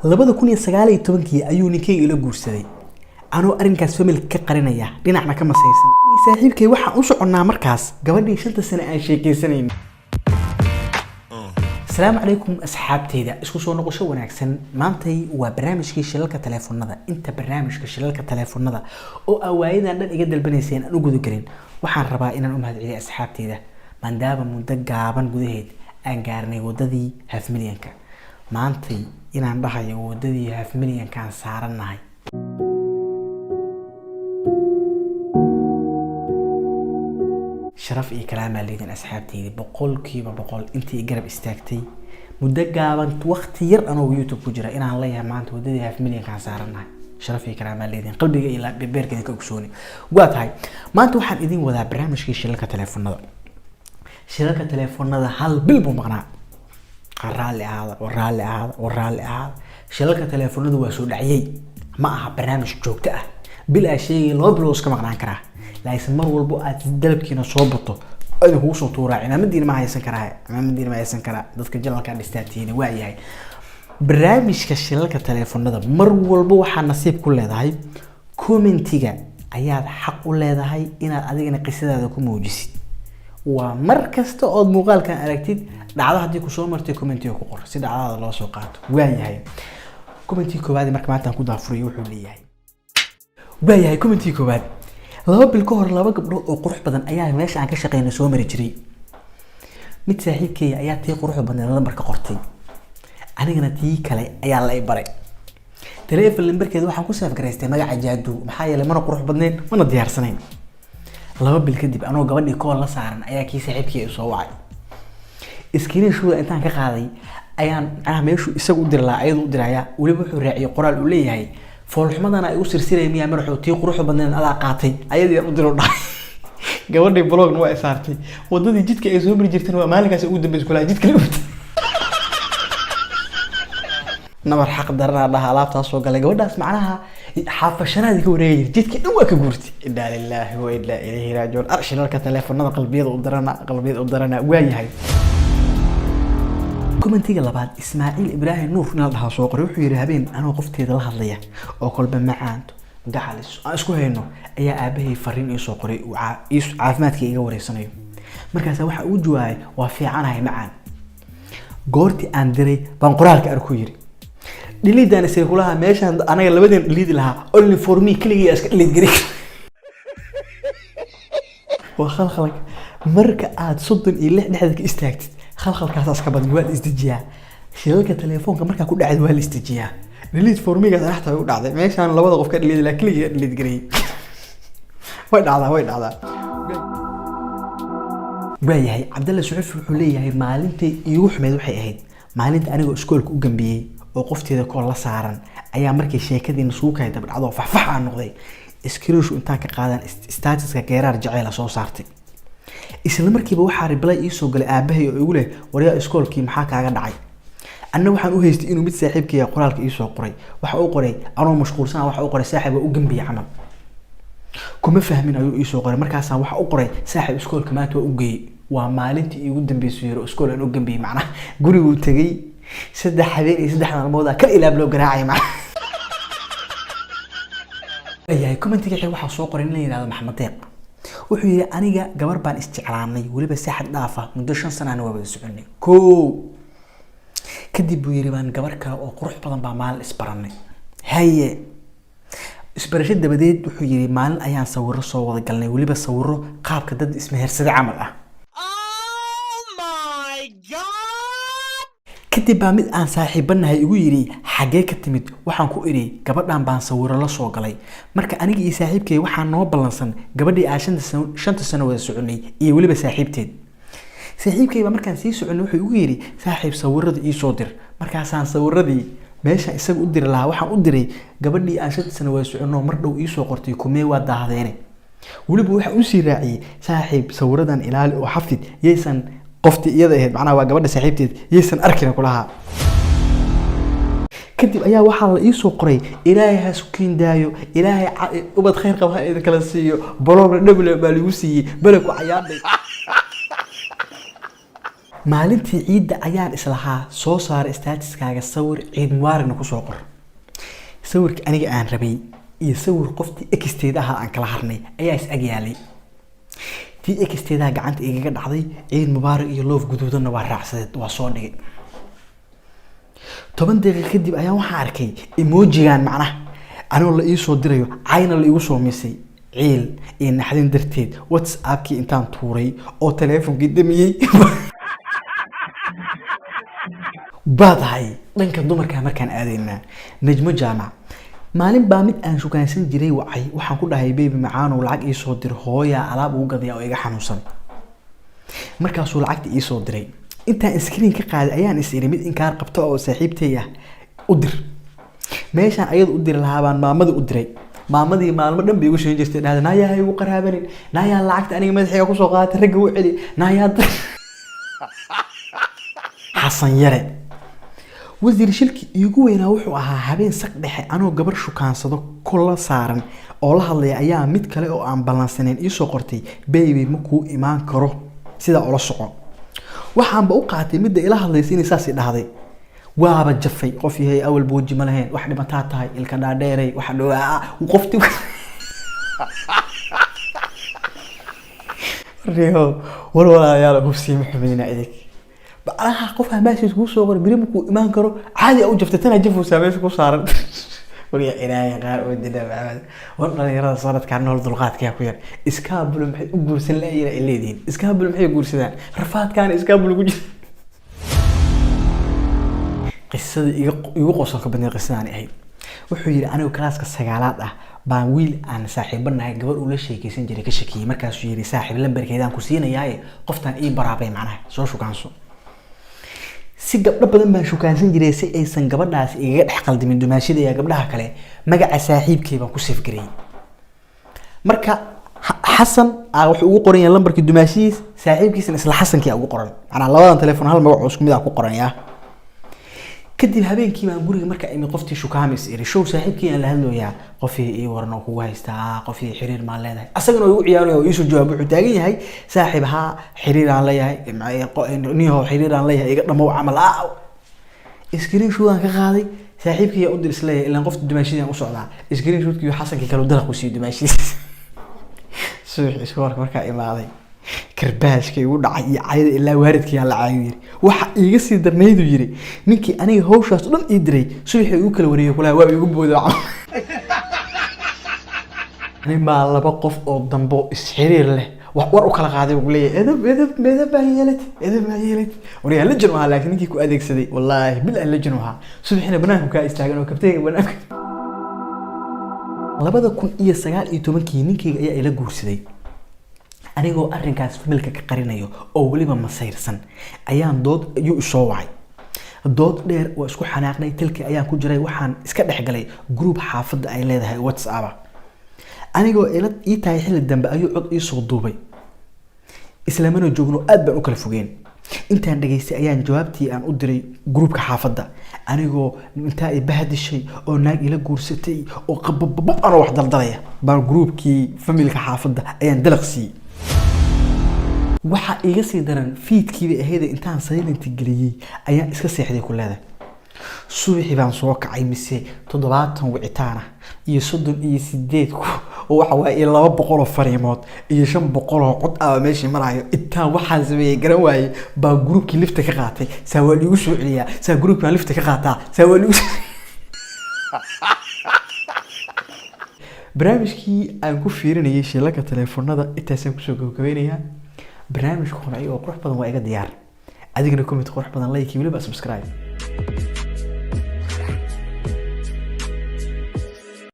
2019 ayuu ninkeyga ila guursaday anoo arrinkaas family ka qarinaya dhinacna ka masaysan saaxiibkay waxaan u soconnaa markaas gabadhii 5 sano aan sheekeysanayno السلام عليكم أصحابتي اسكو سو نقشة وناكسن مانتي وبرنامج كي شلالك تليفوننا انت برنامج كي شلالك تليفوننا او اوايدا ان ايقاد البنيسين انو قدو كرين وحان ربا ان امهد علي أصحابتي ده من دابا مندقابا قدهيد ان قارني وددي هاف مليانكا مانتي ان ان بحي وددي هاف مليان كان سارنا هاي شرف كلام الليدين أصحابتي بقول بقول أنتي قرب استاكتي مدقابا وقت ير أنا ويوتيوب كجرا إن الله ما أنت ودي في مليون كان صارنا شرف كلام الليدين قلبي إلى ببرك ذيك كشوني وقت هاي ما أنت واحد إذن وذا برنامج كي شركة تليفون هذا هل بلبو مقنع الرالي هذا شركة تليفون هذا وسود عيي معها برنامج جوكته بلا شيء لا بلوس كما قنعان كراه لا يسمر والبو أتدلبكينا صوبته أنا هو صوتورا أنا مدير ما يسنكرها ضدك جل كان يستاتيني واعي هاي برامج كشلالك التليفون هذا مر والبو حنا نصيب كل هذا هاي كومنتيجا أياد حق ولا هذا هاي إن أدينا قصة هذا كم موجود ومركز تقعد مقال كان أركتيد دعوة هديك وصور مرتي كومنتيو كقر سيد على الله سوقات واعي هاي كومنتيكو بعد مركز ما تنقول ضافري وحولي هاي واعي هاي كومنتيكو بعد laba bil ka hor laba gabdhood oo qurux badan ayaa meesha aan ka shaqeynay soo mari jiray mid saaxiibkay ayaa tii qurux badan lambarka qortay anigana tii kale ayaa la ibaray telefoon lambarkeeda waxaan ku saaf gareystay magaca jaadu maxaa yeelay mana qurux badneen mana diyaarsanayn laba bil kadib anoo gabadhii kool la saaran ayaa kii saaxiibkay soo wacay iskiin shuuda intaan ka qaaday ayaan meeshu isagu u diray ayadu u diraya waliba wuxuu raaciyay qoraal uu leeyahay فالحمدنا أي أسر سيرة مياه مرحو تيق روح بدنا على قاطي أيدي أقدر أضع جواني بلوغ نوع إثارتي وضدي جيت كأسوم رجعتنا ومالك أسود بس كلها جيت كلمت نمر حق درنا الله على تصو قال جوانا اسمعناها حافشنا ذيك وريج جيت كأنه كجورتي إنا لله وإنا إليه راجعون أرشنا لك تلفون قلبي قدرنا وياي هاي كومنتيجا لبعض إسماعيل إبراهيم نور نالها سوق روح يرهبين أنا وقفت هذا اللحظة وأقول بمعاند جعلس أسكو هينو أي أبيه فرين يسوقري وعافماتك يجوري صنيو مركز واحد وجواي وفي عنها معان قرتي أندري بنقرالك أركويري اللي ده أنا سيقولها ماشي أنا اللي بدي اللي لها أولي فورمي كل يجي اللي تجري وخلك مركز صدق اللي نحدك استاكت خلق كاساس كبد وال استجيا شلالك تليفون كمركا ku dhacay wal istijiya delete formiga raxta u dhacday meeshan labada qof ka dhigay la kaliya delete garay way dhacdaa waayahay Cabdalla Suxuf wuxuu leeyahay maalintii iigu xumeed waxay ahayd maalinta aniga iskoolka u gambiyay oo qofteeda kool la saaran ayaa markii sheekadiina suuqay dabcado faxfax aan noqday iskriishu intaan ka qaadan statuska geerar jacayl soo saartay isla markiiba waxa reply ii soo galay aabahay oo igu leh wariya iskoolkii maxaa kaaga dhacay anna waxaan u haystay inuu mid saaxiibkii qoraalka ii soo qoray waxa uu qoray anoo mashquulsan waxa uu qoray saaxiib u gambiyay camal kuma fahmin ayuu ii soo qoray markaas waxa uu qoray saaxiib iskoolka maanta u geey waa maalintii iigu dambeysay yaro iskool aan u gambiyay macna gurigu tagay saddex habeen iyo saddex maalmood ka ilaab loo garaacay macna ayay commentiga waxa soo qoray in la yiraahdo Maxamed Deeq wuxuu yiri aniga gabar baan isticmaalnay waliba saaxad dhaafa muddo 5 sano aan wada soconay kadib buu yiri baan gabar kale oo qurux badan baa maal isbaranay haye isbarashada dabadeed wuxuu yiri maalin ayaan sawiro soo wada galnay waliba sawiro qaabka dad ismehersada camal ah oh my god kadib baa mid aan saaxiibanahay igu yiri xagee ka timid waxaan ku iri gabadhan baan sawiro la soo galay marka aniga iyo saaxiibkay waxaan noo balansan gabadhii aan 5 sano wada soconay iyo waliba saaxiibteed saaxiibkay markaan sii soconay wuxuu igu yiri saaxiib sawirada ii soo dir markaasaan sawiradii meesha isaga u dir lahaa waxaan u diray gabadhii aan 5 sano wada soconay mar dhow ii soo qortay kumee waa daahadeene waliba waxa uu sii raaciyay saaxiib sawiradan ilaali oo xafid yeesan qofti iyada ahayd macnaha waa gabadha saaxiibteed yeesan arkina kulaha kadib ayaa waxa la ii soo qoray ilaahay ha sukiin daayo ilaahay ubad khayr qaba ha idin kala siiyo baloog dhable baa lagu siiyay balaku cayaarday maalintii ciidda ayaan islahaa soo saaray statuskaaga sawir ciid mubaaragna ku soo qor. sawirka aniga aan rabay iyo sawir qoftii exteeda ahaa aan kala harnay ayaa is ag yaalay. tii exteeda gacanta igaga dhacday ciid mubaarag iyo loof guduudanna waa raacsadeed waa soo dhigay. 10 daqiiqo kadib ayaan waxaan arkay emojigan macnaha anoo la ii soo dirayo cayna la igu soo misay ciil iyo naxdin darteed WhatsApp-kii intaan tuuray oo taleefankii damiyay. baadahay dhanka dumarka markaan aadaynaa najmo jaamac maalin baa mid aan shukaansan jiray wacay waxaan ku dhahay baby macaanow lacag ii soo dir hooya alaab ugu gadaya oo iga xanuunsan. markaasuu lacagta ii soo diray intaan screen ka qaaday ayaan is iri mid inkaar qabto oo saaxiibtay ah u dir. meeshaan ayadu u diri lahaa baan maamadii u diray. maamadii maalmo dhan bay igu sheegin jirtay dhahday naayaa igu qaraabanin naayaa lacagta aniga madaxayga ku soo qaatay ragga u celi naayaa xasan yare wasiir shilki igu weynaa wuxuu ahaa habeen saq dhexe anoo gabar shukaansado kula saaran oo la hadlaya ayaa mid kale oo aan ballansanayn ii soo qortay baby ma kuu imaan karo sida ula soco. waxaanba u qaatay midda ila hadlaysay inay saas dhahday waaba jafay qof yahay awal booji ma lahayn wax dhibaata tahay ilka dhaadheeray wax dhawaa qofti riyo walwala ayaa lagu sii maxameena idig baa qof amaashiis ku soo qor biri ma ku imaan karo caadi u jaftay tan jafu saameys ku saaran wariya ilaahay qaar oo dida baad walna yarada sanadka nool dulqaadka ku yar iskaabul maxay u guursan laayeen ileedin iskaabul maxay guursadaan rafaadkan iskaabul ku jira. qisada igu qosolka badnay qisadani ahayd wuxuu yiri anigu klaaska 9aad ah baan wiil aan saaxiibanahay gabar uu la sheekaysan jiray ka shakiyay markaasuu yiri saaxiib lambarkeedaan ku siinayaa qoftan ii baraabay macnaha soo shukaanso. si gabdho badan baan shukaansan jiray si aysan gabadhaas iga dhex qaldamin dumaashida iyo gabdhaha kale magaca saaxiibkay baan ku safgaray. marka xasan wuxuu ugu qoran yahay lambarkii dumaashiis saaxiibkiisna isla xasankii ugu qoran ana labadan telefoon hal magac isku mid ah ku qoran yaa. kadib habeenkii baan guriga marka ay qoftii shukaamis iri show saaxiibkii aan la hadlooyaa qofii ii warno ku haystaa qofii xiriir ma leedahay asagana uu ciyaarayo oo isu jawaab wuxuu taagan yahay saaxiibha xiriir aan leeyahay niyo xiriir aan leeyahay iga dhamow amal screen shot aan ka qaaday saaxiibkii u dir isleeyahay ilaa qofta dumaashidii u socdaa screen shotkii xasankii kale dalaq u sii dumaashiis suuxi sawirka marka imaaday karbaashka igu dhacay iyo caayada ilaa waaridkii aan la caayir waxa iiga sii darnaydu yiri ninkii aniga hawshaas dhan ii diray suuxi uu kala wareeyay kula waa igu boodo ani ma laba qof oo dambo is xiriir leh wax war u kala qaaday ugu leeyahay edab baa yeelad wariya la jiro laakiin ninkii ku adeegsaday wallahi bil aan la jiro suuxina banaanka ka istaagan oo kabtayga banaanka 2019 ninkii ayaa ila guursaday anigoo arrinkaas familka ka qarinayo oo waliba masayrsan ayaan dood ayuu soo wacay dood dheer oo isku xanaaqnay tilkii ayaan ku jiray waxaan iska dhexgalay group xaafadda ay leedahay WhatsApp anigoo ii tahay xilli dambe ayuu cod ii soo duubay islaamana joogno aad baan u kala fogeen intaan dhageystay ayaan jawaabtii aan u diray groupka xaafadda anigoo inta ay bahdishay oo naag ila guursatay oo qabab aan wax daldalaya baan groupkii familka xaafadda ayaan dalaqsi waxa iga sii daran feedkii ahayd intaan silent galiyay ayaan iska seexday ku leedahay subaxii baan soo kacay mise 70 wicitaan ah iyo 38 oo waxa waa 200 fariimood iyo 500 cod ah meeshii marayo intaan waxaan sameeyay garan waayay baa groupkii lifta ka qaatay saawali ugu soo celiya saa groupkii lifta ka qaataa saawali barnaamijkii aan ku fiirinayay shilaka telefoonada intaasaan kusoo gabagabeynaya barnaamijku qanci oo qurux badan waa iga diyaar adigna comment qurux badan like waliba subscribe